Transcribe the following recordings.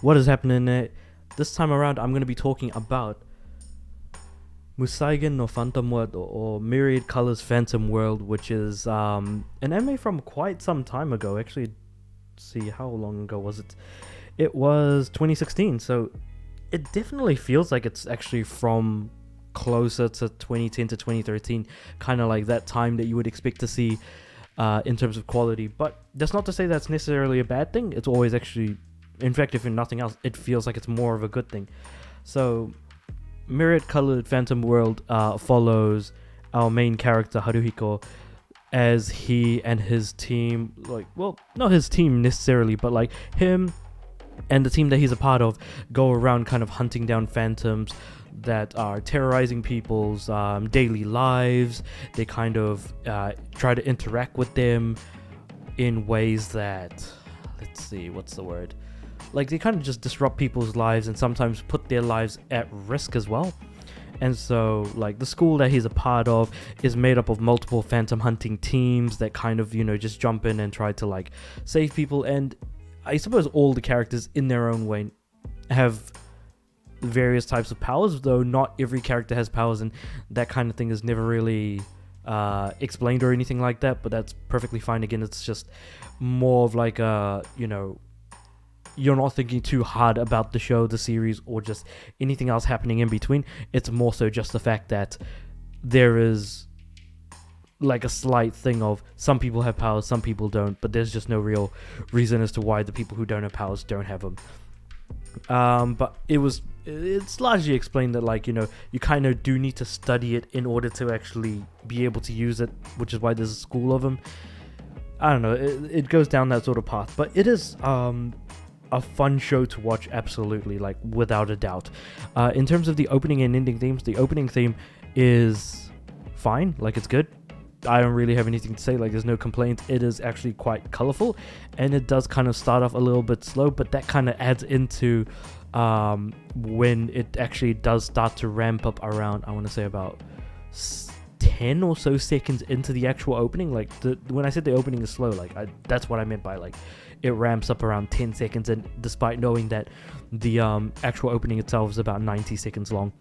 What is happening there? This time around, I'm going to be talking about Musaigen no Phantom World, or Myriad Colors Phantom World, which is an anime from quite some time ago. Actually, see, how long ago was it? It was 2016, so it definitely feels like it's actually from closer to 2010 to 2013, kind of like that time that you would expect to see in terms of quality. But that's not to say that's necessarily a bad thing. It's always actually, in fact, if in nothing else, it feels like it's more of a good thing. So Myriad Colored Phantom World follows our main character Haruhiko as he and his team, not his team necessarily, but like him and the team that he's a part of, go around kind of hunting down phantoms that are terrorizing people's daily lives. They kind of try to interact with them in ways that, let's see, what's the word? Like, they kind of just disrupt people's lives and sometimes put their lives at risk as well. And so, like, the school that he's a part of is made up of multiple phantom hunting teams that kind of, just jump in and try to, like, save people. And I suppose all the characters in their own way have various types of powers, though not every character has powers, and that kind of thing is never really explained or anything like that, but that's perfectly fine. Again, it's just more of like a, you're not thinking too hard about the show, the series, or just anything else happening in between. It's more so just the fact that there is like a slight thing of some people have powers, some people don't, but there's just no real reason as to why the people who don't have powers don't have them. But it's largely explained that, like, you kind of do need to study it in order to actually be able to use it, which is why there's a school of them. I don't know, it goes down that sort of path, but it is a fun show to watch, absolutely, like, without a doubt. In terms of the opening and ending themes, the opening theme is fine, like, it's good. I don't really have anything to say, like, there's no complaints. It is actually quite colorful, and it does kind of start off a little bit slow, but that kind of adds into when it actually does start to ramp up around, I want to say about 10 or so seconds into the actual opening. Like, when I said the opening is slow, like, that's what I meant by, like, it ramps up around 10 seconds, and despite knowing that the actual opening itself is about 90 seconds long.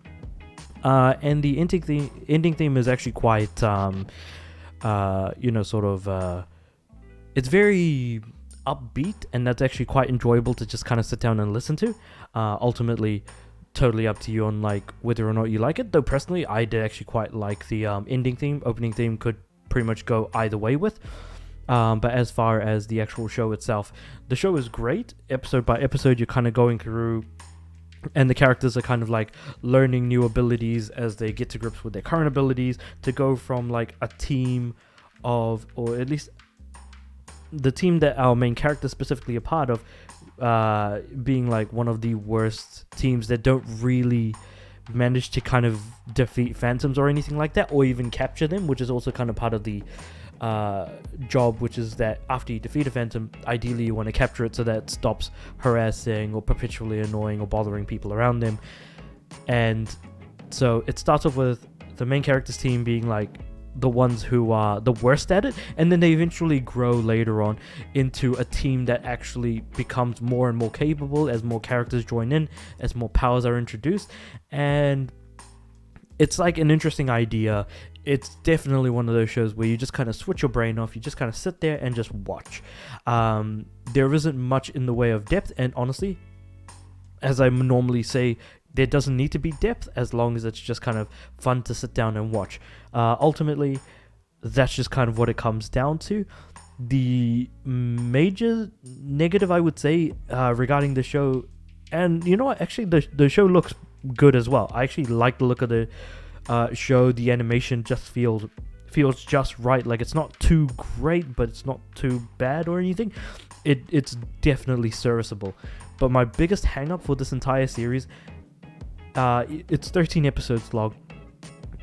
And the ending theme is actually quite it's very upbeat, and that's actually quite enjoyable to just kind of sit down and listen to. Ultimately, totally up to you on, like, whether or not you like it, though personally I did actually quite like the ending theme. Opening theme could pretty much go either way with. But as far as the actual show itself, the show is great. Episode by episode, you're kind of going through, and the characters are kind of like learning new abilities as they get to grips with their current abilities, to go from like a team of, or at least the team that our main character specifically a part of, being like one of the worst teams that don't really manage to kind of defeat phantoms or anything like that, or even capture them, which is also kind of part of the job, which is that after you defeat a phantom, ideally you want to capture it so that it stops harassing or perpetually annoying or bothering people around them. And so it starts off with the main character's team being like the ones who are the worst at it, and then they eventually grow later on into a team that actually becomes more and more capable as more characters join in, as more powers are introduced. And it's like an interesting idea. It's definitely one of those shows where you just kind of switch your brain off, you just kind of sit there and just watch. There isn't much in the way of depth, and honestly, as I normally say, there doesn't need to be depth as long as it's just kind of fun to sit down and watch. Ultimately, that's just kind of what it comes down to. The major negative, I would say, regarding the show, and you know what, actually the show looks good as well. I actually like the look of the show. The animation just feels just right. Like, it's not too great, but it's not too bad or anything. It's definitely serviceable. But my biggest hang up for this entire series, it's 13 episodes long.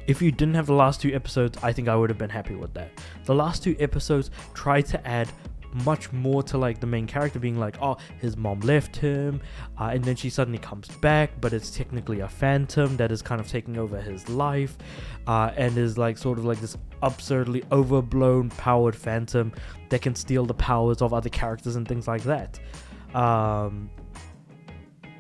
If you didn't have the last 2 episodes, I think I would have been happy with that. The last 2 episodes try to add much more to, like, the main character being like, oh, his mom left him, and then she suddenly comes back, but it's technically a phantom that is kind of taking over his life, and is like sort of like this absurdly overblown powered phantom that can steal the powers of other characters and things like that.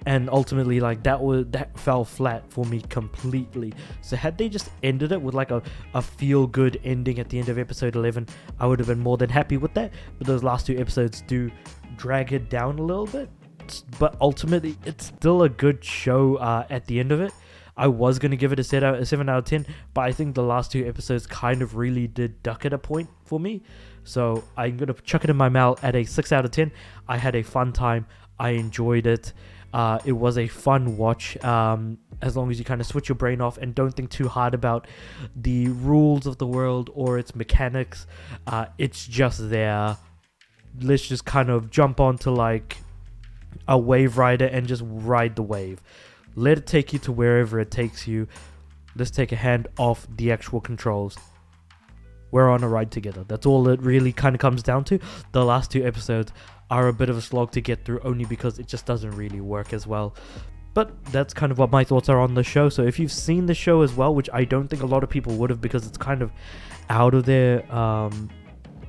and ultimately like that fell flat for me completely. So had they just ended it with like a feel good ending at the end of episode 11, I would have been more than happy with that. But those last 2 episodes do drag it down a little bit, but ultimately it's still a good show. At the end of it, I was going to give it a 7 out of 10, but I think the last 2 episodes kind of really did duck at a point for me. So I'm going to chuck it in my mouth at a 6 out of 10. I had a fun time. I enjoyed it. It was a fun watch, as long as you kind of switch your brain off and don't think too hard about the rules of the world or its mechanics. It's just there. Let's just kind of jump onto like a wave rider and just ride the wave. Let it take you to wherever it takes you. Let's take a hand off the actual controls. We're on a ride together. That's all it really kind of comes down to. The last 2 episodes are a bit of a slog to get through, only because it just doesn't really work as well. But that's kind of what my thoughts are on the show. So if you've seen the show as well, which I don't think a lot of people would have, because it's kind of out of their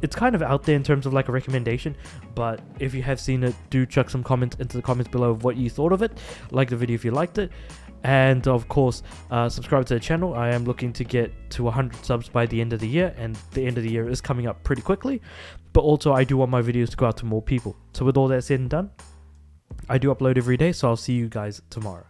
it's kind of out there in terms of like a recommendation. But if you have seen it, do chuck some comments into the comments below of what you thought of it. Like the video if you liked it, and of course subscribe to the channel. I am looking to get to 100 subs by the end of the year, and the end of the year is coming up pretty quickly. But also I do want my videos to go out to more people. So with all that said and done, I do upload every day, so I'll see you guys tomorrow.